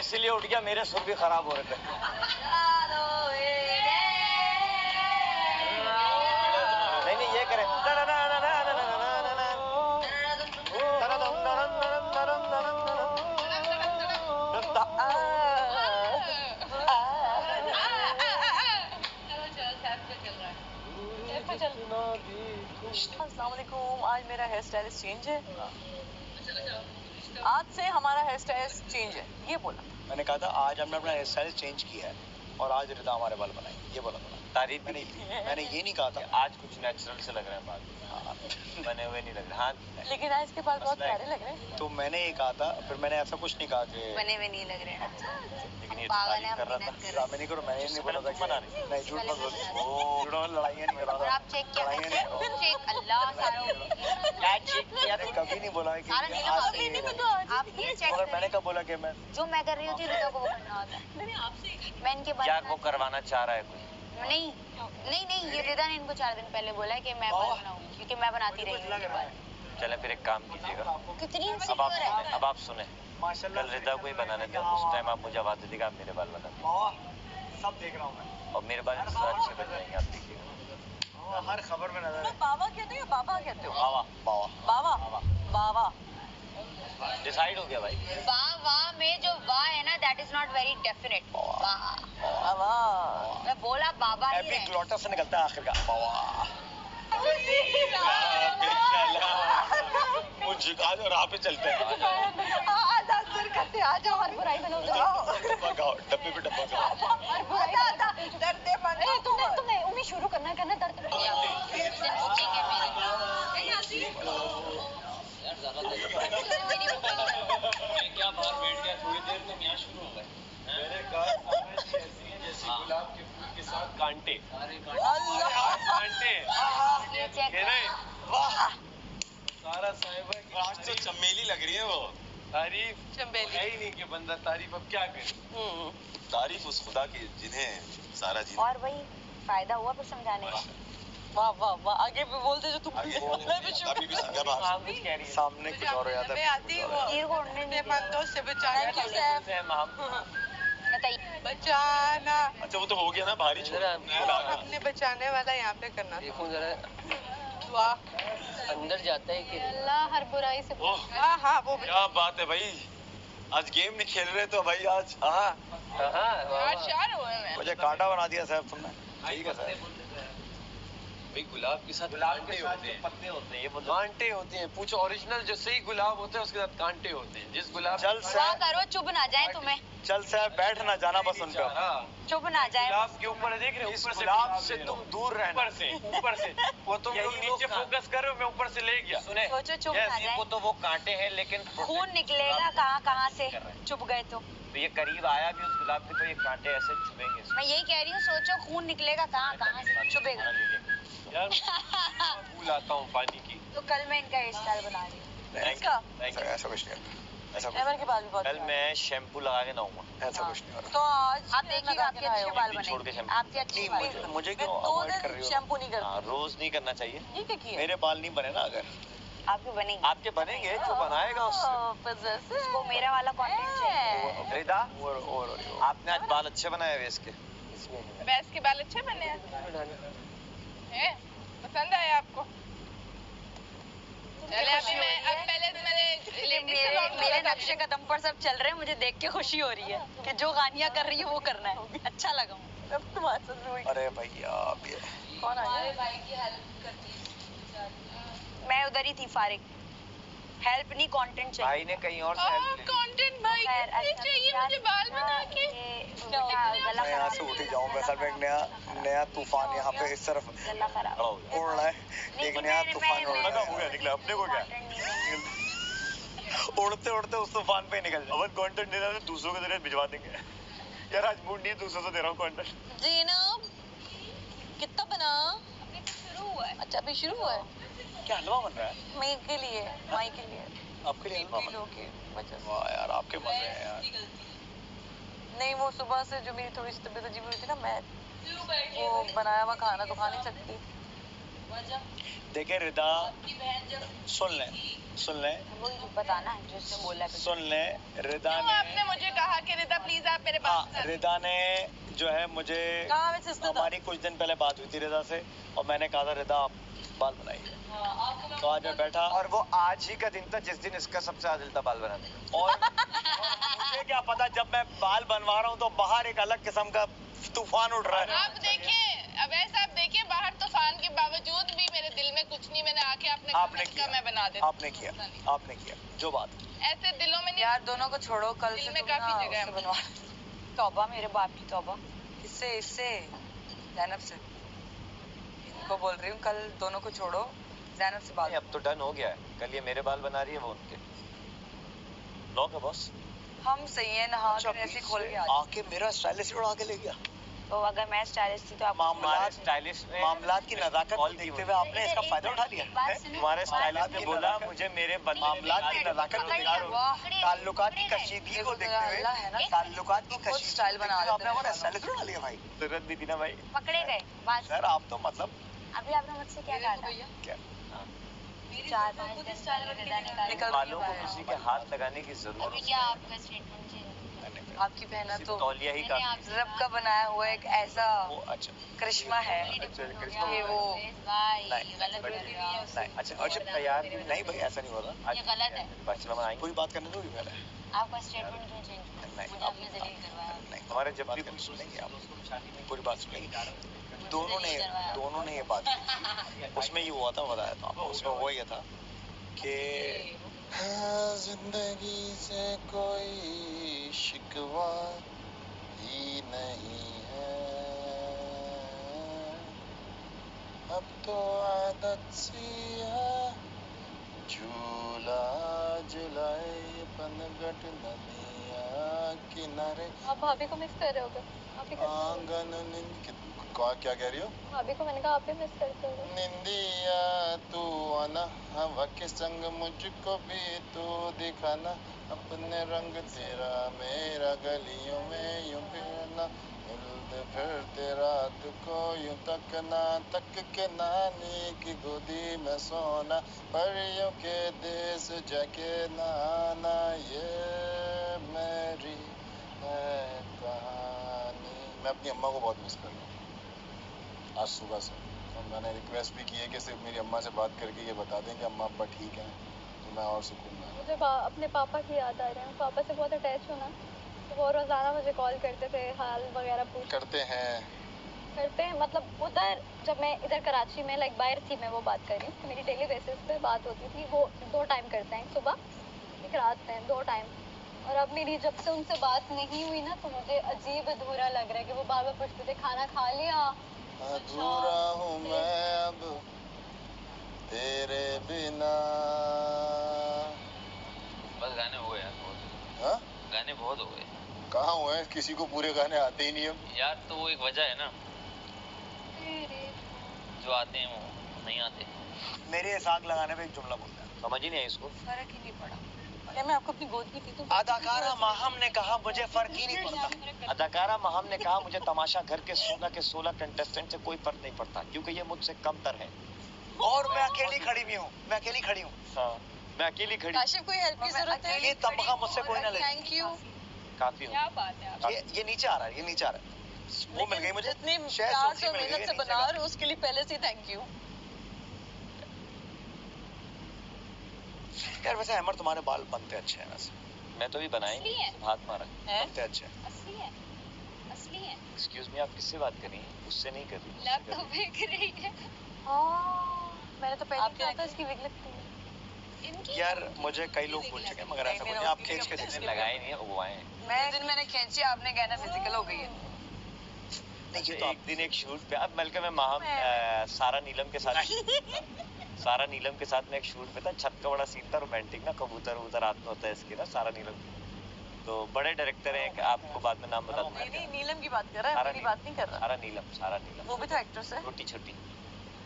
इसलिए उठ गया, मेरे सुर भी खराब हो रहे थे। नहीं ये करें। अस्सलामुअलैकुम, आज मेरा हेयर स्टाइल चेंज है। आज से हमारा हेयर स्टाइल चेंज है, ये बोला। मैंने कहा था आज हमने अपना हेयर स्टाइल चेंज किया है और आज रिदा हमारे बाल बनाएंगे, ये बोला था। तारीफ मैंने ये नहीं कहा था आज कुछ नेचुरल से लग रहे हैं बाल, बने हुए नहीं लग रहे। हाँ लेकिन आज के बाल बहुत प्यारे लग रहे हैं। तो मैंने ये कहा था, फिर मैंने ऐसा कुछ नहीं कहा कि बने हुए नहीं लग रहे हैं। लेकिन ये तारीफ कर रहा था। ड्रामे नहीं करो, मैंने नहीं बोला था कि नहीं, झूठ मत बोलो। झूठ लड़ाइयाँ नहीं करा था। आप चेक किया, चेक अल्लाह सारा क्या चेक किया? कभी नहीं बोला कि आप ये चेक। मगर मैंने कब बोला कि मैं जो मैं कर रही होती हूँ रिदा को वो करना होता है। मैं इनके बाल क्या वो करवाना चाह रहा है कोई? नहीं, ये रिदा ने इनको 4 दिन पहले बोला है कि मैं बाल बनाऊंगी क्योंकि मैं बनाती रही हूँ इनके बाल। चले फिर एक काम कीजिएगा, कितनी अब आप सुने, कल रिदा को ही बनाने थे, उस टाइम आप मुझे आवाज देगा, आप मेरे बाल बना सब देख रहा हूँ मैं, और मेरे बाल अच्छे बन जाएंगे, आप देखिएगा। हर खबर में नजर है। बाबा कहते हो या बाबा कहते हो? बाबा बाबा बाबा डिसाइड हो गया भाई। वाह में जो वाह है ना, that is not very definite. मैं बोला बाबा ही है। ग्लॉटस से निकलता है आखिर का मुझे आज और आप ही चलते हैं। आ जाओ, हर बुराई में डब्बे पे डब्बा तुम्हें उम्मीद शुरू करना दर्द। क्या बाहर बैठ गया थोड़ी देर, तुम यहाँ शुरू हो गए। मेरे गाल जैसे गुलाब के फूल के साथ कांटे। सारा साहिबा आज तो चमेली लग रही है वो। तारीफ चमेली है ही नहीं कि बंदा तारीफ अब क्या करे। तारीफ उस खुदा की जिन्हें सारा जीवन। और वही फायदा हुआ फिर समझाने का। वाह वाह वाह, आगे भी बोलते जो तुम अभी भी समझा बात सामने कुछ और हो जाता है। से बचाना। अच्छा वो तो हो गया ना, भारी अपने बचाने वाला यहाँ पे करना। देखो जरा वाह, अंदर जाता है कि अल्लाह हर बुराई से। हाँ वो क्या बात है भाई, आज गेम नहीं खेल रहे तो भाई आज मुझे कांटा बना दिया साहब तुमने। ठीक है सर भाई, गुलाब के साथ कांटे होते हैं, पत्ते होते हैं, ये कांटे होते हैं। पूछो ओरिजिनल जो सही गुलाब होते हैं उसके साथ कांटे होते हैं। जिस गुलाब चल करो चुप ना जाए तुम्हें। चल साहब बैठ ना जाना बस उन पे। चुप ना जाए। गुलाब के ऊपर देख रहे हो, इस गुलाब से तुम दूर रहना। ऊपर से वो तुम नीचे फोकस कर रहे हो, मैं ऊपर से ले गया। सुने सोचो चुप ना जाए। वो तो वो कांटे हैं लेकिन खून निकलेगा कहाँ से चुप गए तो ये करीब आया भी उस गुलाब के, तो ये कांटे ऐसे चुभेंगे। मैं यही कह रही हूँ, सोचो खून निकलेगा कहाँ से चुभेगा। यार फूल आता हूँ पानी की। तो कल मैं इनका हेयर स्टाइल बना रही हूँ। ऐसा कुछ नहीं, ऐसा के बाल भी बहुत कल मैं शैम्पू लगा के नहाऊंगा। ऐसा कुछ नहीं हो रहा। तो आज आप देखिएगा आपके अच्छे बाल छोड़ के बने। शैम्पू आपके अच्छे बाल। मुझे क्यों 2 अवॉइड कर दिन रही हो? शैम्पू नहीं करती। रोज नहीं करना चाहिए। ये क्या किया? मेरे बाल नहीं बने ना, अगर आपके बनेंगे। आपके बनेंगे जो बनाएगा उसको मेरा वाला कंटेंट चाहिए। रिदा आपने आज बाल अच्छे बनाए हुए इसके। भैंस के बाल अच्छे बने हैं? पसंद आया आपको? चले अभी मैं अब पहले मेरे नक्शे कदम पर सब चल रहे हैं, मुझे देख के खुशी हो रही है कि जो गानिया कर रही है वो करना है। अच्छा लगा। अरे भैया कौन आया? मैं उधर ही थी फारिग। हेल्प नहीं, कंटेंट चाहिए। भाई ने कहीं और से हेल्प ली। कंटेंट भाई चाहिए मुझे बाल बना के। गला मैं यहाँ से उठ ही जाऊँ। वैसा में एक नया तूफान यहाँ पे इस तरफ गला खराब उड़ रहा है। एक नया तूफान उड़ रहा है। निकला अपने को क्या? उड़ते उड़ते उस तूफान पे निकल जाए। अब कंटेंट देना तो दूसरों के जरिए भिजवा देंगे। यार आज मूड नहीं, दूसरों से दे रहा हूँ कंटेंट। ज़ैनब कितना बना? शुरू हुआ है। अच्छा अभी शुरू हुआ है। क्या हलवा बन रहा है? मैं के लिए, माई के लिए, आपके लिए हलवा बन रहा के वजह से। है? वाह यार आपके मजे हैं यार। नहीं वो सुबह से जो मेरी थोड़ी सी तबीयत अजीब हुई थी ना, मैं वो बनाया हुआ खाना तो खा नहीं सकती। देखिए रिदा, सुन ले वो बताना है जो उसने बोला कुछ। सुन ले रिदा क्यों ने, आपने मुझे कहा कि रिदा प्लीज आप मेरे हाँ पास रिदा ने जो है मुझे, कहाँ में सिस्टर था? हमारी कुछ दिन पहले बात हुई थी रिदा से और मैंने कहा था रिदा आप बाल बनाइए, तो आज मैं बैठा और वो आज ही का दिन था जिस दिन इसका सबसे ज्यादा दिल था बाल बनाने का। और मुझे क्या पता जब मैं बाल बनवा रहा हूँ तो बाहर एक अलग किस्म का तूफान उड़ रहा है। आप देखिए अवैस, आप देखिए बाहर तूफान के बावजूद भी मेरे दिल में कुछ नहीं, मैंने आके आपने आपने किया, कहा मैं बना देती आपने किया जो बात ऐसे दिलों में नहीं। यार दोनों को छोड़ो, कल दिल से में तुम काफी ना जगह है। उससे बनवा। तौबा, मेरे बाप की तौबा। इससे इससे जैनब से इनको बोल रही हूँ, कल दोनों को छोड़ो, जैनब से बात। नहीं, अब तो डन हो गया है। कल ये मेरे बाल बना रही है, वो उनके। लॉक है बॉस। हम सही है, नहा अच्छा, कर ऐसे खोल के आके मेरा स्टाइलिश उड़ा के ले गया। तो अगर मैं स्टाइलिश थी तो आप मामलात स्टाइलिश ने मामलात की नजाकत को देखते हुए आपने इसका फायदा उठा लिया है? तुम्हारे स्टाइलिश ने बोला मुझे मेरे मामलात की नजाकत को देखते हुए, ताल्लुकात की कशीदगी को देखते हुए, ताल्लुकात की कशीदगी स्टाइल बना देते आपने हमारा स्टाइलिश उड़ा लिया भाई। जरूरत भी थी ना भाई। पकड़े गए बात। सर आप तो मतलब अभी आपने मुझसे क्या कहा था? क्या 4-5 दिन निकल बालों को किसी के हाथ लगाने की जरूरत क्या आपका स्टेटमेंट चेंज? आपकी बहना तो तौलिया ही काफी। रब का बनाया हुआ एक ऐसा वो अच्छा करिश्मा है कि वो अच्छा तैयार नहीं भाई, ऐसा नहीं हो रहा। ये गलत है। बच्चे बनाएंगे पूरी बात करने दो भी पहले। आपका स्टेटमेंट क्यों चेंज किया? नहीं, मुझे आपने जलील करवाया। नहीं हमारे जब भी बात सुनेंगे आप, पूरी बात सुनेंगे। दोनों ने ये बात की। उसमें ये हुआ था, बताया था आपको, उसमें हुआ ये था कि जिंदगी से कोई शिकवा ही नहीं है, अब तो आदत सी है, झूला झुलाए पनघट नदिया किनारे। आप भाभी को मिस कर रहे होगे? आप ही करते होगे? आंगन क्या कह रही हो? भाभी को मैंने कहा आप भी मिस करते होगे। निंदिया तू आना, हवा के संग मुझको भी तू दिखाना, अपने रंग तेरा मेरा गलियों में यूं फिरना, मिलते फिरते रात को यूं तकना, तक के नानी की गोदी में सोना, परियों के देश जाके नाना, ये मेरी है कहानी। मैं अपनी अम्मा को बहुत मिस कर रहा हूँ आज सुबह से। तो मैंने रिक्वेस्ट भी की है कि सिर्फ मेरी अम्मा से बात करके ये बता दें कि अम्मा अब्बा ठीक हैं, तो मैं और सुकून में। मुझे अपने पापा की याद आ रही है। पापा से बहुत अटैच हूँ ना, तो वो रोजाना मुझे कॉल करते थे, हाल वगैरह करते हैं मतलब उधर जब मैं इधर कराची में लाइक बाहर थी, मैं वो बात कर रही हूँ, मेरी डेली बेसिस पे बात होती थी। वो 2 टाइम करते हैं, सुबह एक रात में 2 टाइम। और अब मेरी जब से उनसे बात नहीं हुई ना, तो मुझे अजीब अधूरा लग रहा है कि वो बार बार पूछते थे खाना खा लिया। अधूरा हूँ मैं अब तेरे बिना। बस गाने हो गए यार, बहुत हाँ? गाने बहुत हो गए। कहाँ हुए? किसी को पूरे गाने आते ही नहीं अब। यार तो वो एक वजह है ना, जो आते हैं वो नहीं आते। मेरे साग लगाने पे एक जुमला बोलता है, समझ ही नहीं आई इसको। फर्क ही नहीं पड़ा। अरे मैं आपको अपनी गोद में थी तो अदाकारा माहम ने कहा मुझे फर्क ही नहीं पड़ता। अदाकारा महम ने कहा मुझे तमाशा घर के 16 कंटेस्टेंट से कोई फर्क नहीं पड़ता, क्योंकि ये मुझसे कमतर है। और मैं अकेली खड़ी भी हूँ, मैं अकेली खड़ी हूँ। हाँ, मैं अकेली खड़ी। काशिफ कोई हेल्प की जरूरत है? ये तमगा मुझसे कोई ना ले। Thank you. काफी हूँ। क्या बात है आप? ये नीचे आ रहा है, ये नीचे आ रहा है। वो मिल गई मुझे, इतनी शायद प्यार सूखी से मिल गई, मेहनत से नीचे बना का। रहे हो, उसके लिए पहले से ही थैंक यू। यार वैसे अमर तुम्हारे बाल बनते अच्छे हैं वैसे। मैं तो भी बनाए, असली है। हाथ मारा। बनते अच्छे हैं। असली है, असली है। एक्सक्यूज मी, आप किससे बात कर रही हैं? उससे नहीं कर रही। लैपटॉप देख रही है। मैंने तो पहले आपके कहा था इसकी विग लगती है। इनकी यार मुझे कई लोग बोल चुके हैं, मगर ऐसा कुछ नहीं, आप खींच के मैंने देते लगाए नहीं है, उगवाए हैं। मैं जिन मैंने खींची, आपने कहना फिजिकल हो गई है। नहीं, ये तो एक दिन एक शूट पे, अब बल्कि मैं महम सारा नीलम के साथ सारा नीलम के साथ में एक शूट पे था। छत का बड़ा सीन था, रोमांटिक ना, कबूतर उतर रात में होता है इसके ना, सारा नीलम। तो बड़े डायरेक्टर हैं, आपको बाद में नाम बता दूंगा। नहीं, नीलम की बात कर रहा है, सारा मेरी बात नहीं कर रहा। सारा नीलम वो भी तो एक्ट्रेस है। छोटी छोटी।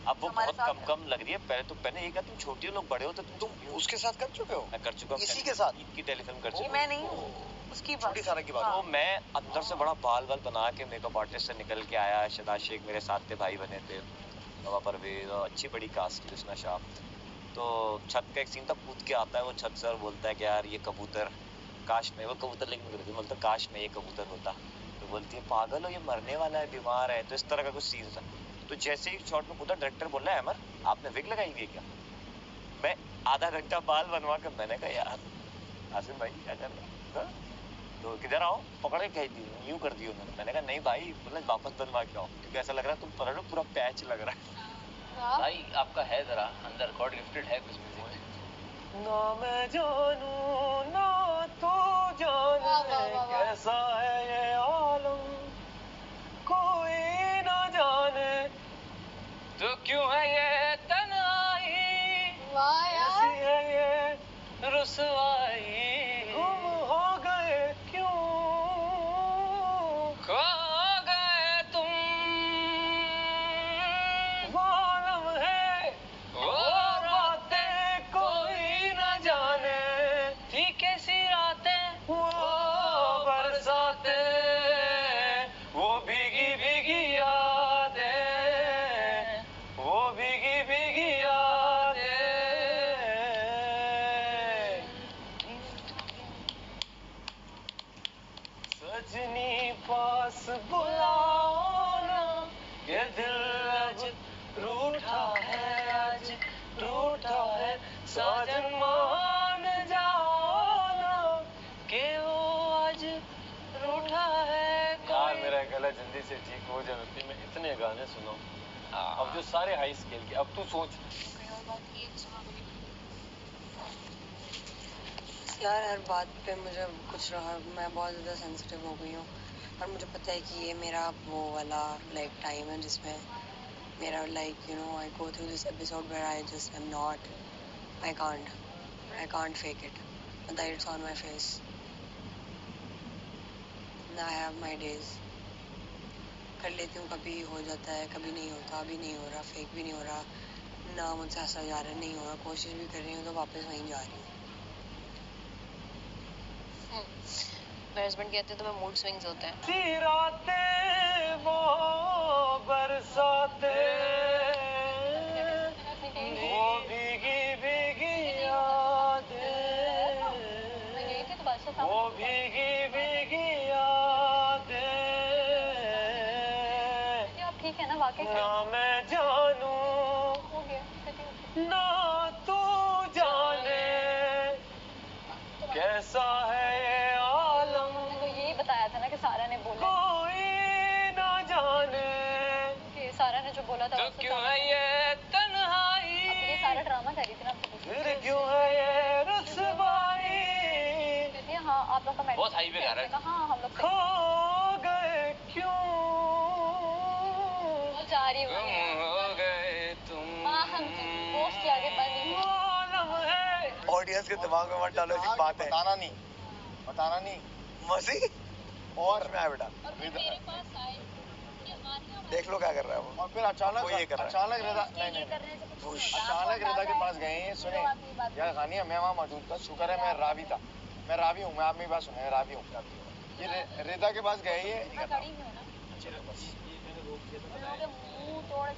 अब वो हमारे बहुत साथ कम लग रही है। पहले तो मैंने ये कहा तुम छोटी हो, लोग बड़े हो, तो तुम उसके साथ कर चुके हो? मैं कर चुका हूँ। इसी के साथ? ईद की टेलीफिल्म कर ये चुका मैं नहीं हूँ, उसकी बात। छोटी सारा की बात। तो मैं अंदर से बड़ा बाल बना के मेकअप आर्टिस्ट से निकल के आया। शहनाज शेख मेरे साथ थे, भाई बने थे। नवा परवेज और अच्छी बड़ी कास्ट कृष्णा शाह। तो छत का एक सीन था, कूद के आता है वो छत से और बोलता है कि यार ये कबूतर काश में, वो कबूतर लेकिन करती बोलता काश में ये कबूतर होता। तो बोलती है पागल हो, ये मरने वाला है, बीमार है। तो इस तरह का कुछ सीन था। तो जैसे ही शॉट में कूदा, डायरेक्टर बोल रहा है अमर आपने विग लगाई हुई है क्या? मैं आधा घंटा बाल बनवा कर, मैंने कहा यार आसिम भाई क्या कर रहे हैं? तो किधर आओ, पकड़ के कह दी, यूं कर दी उन्होंने। मैंने कहा नहीं भाई, बोला वापस बनवा के आओ, क्योंकि ऐसा लग रहा है तुम पकड़ लो पूरा पैच लग रहा है। भाई आपका है जरा अंदर गॉड गिफ्टेड है कुछ म्यूजिक में। ना मैं जानू ना तू जाने कैसा है ये आलम, कोई ना जाने तो क्यों है ये तन्हाई, वाह कैसी यार, है ये रुसवाई, गुम हो गए क्यों, खो गए तुम, वो लम्हे वो बातें कोई न जाने, थी कैसी रातें वो बरसातें, वो भीगी भीगी यादें, वो भीगी भीगी यादें। सजनी पास बुलाओ ना, ये दिल आज रूठा है, आज टूटा है, साजन मान जाओ ना कि वो आज रूठा है। यार मेरा गला जल्दी से ठीक हो जाए, मैं इतने गाने सुनो अब जो सारे हाई स्केल के। अब तू सोच यार हर बात पे मुझे कुछ रहा, मैं बहुत ज़्यादा सेंसिटिव हो गई हूँ। और मुझे पता है कि ये मेरा वो वाला लाइक टाइम है जिसमें मेरा like you know I go through this episode where I just am not, I can't fake it, that it's on my face. I have my days, कर लेती हूँ, कभी हो जाता है कभी नहीं होता, अभी नहीं हो रहा, फेक भी नहीं हो रहा ना, मुझसे हंसा जा रहा है, नहीं हो रहा, कोशिश भी कर रही हूँ तो वापस वहीं जा रही हूँ। मेरे हस्बैंड कहते हैं तुम्हें मूड स्विंग्स होते हैं। सी रातें वो बरसातें, वो भीगी भीगी यादें, मैं गई थी तो बादशाह साहब वो भीगी भीगी यादें, आप ठीक है ना वाकई से? ना मैं जानू हो गया ना तू जाने कैसा है ये आलम, तो यही बताया था ना कि सारा ने बोला कोई ना जाने कि सारा ने जो बोला था तो उससे क्यों सारा- है ये तन्हाई, अब ये सारा ड्रामा कर रही थी ना आपसे पूछ फिर क्यों है ये रुसवाई, कहती है हाँ आप लोग का मैटर बहुत हाई पे गा रहा है। हाँ हम लोग खो गए क्यों, वो जा रही गुम हूँ हो गए तुम, हाँ हम पोस्ट के आगे बंद नहीं हुआ। ऑडियंस के दिमाग में मत डालो ऐसी बात है, बताना नहीं मसी और में आया बेटा, रिदा- देख लो क्या कर रहा है वो। और फिर अचानक वो ये कर रहा है। अचानक रिदा नहीं अचानक रिदा के पास गए हैं। सुने यार खानिया, मैं वहाँ मौजूद था, शुक्र है मैं रावी था, मैं रावी हूँ, मैं आप मेरी बात सुने, मैं रावी हूँ। ये रिदा के पास गए ये खड़ी भी हो ना, मुंह तोड़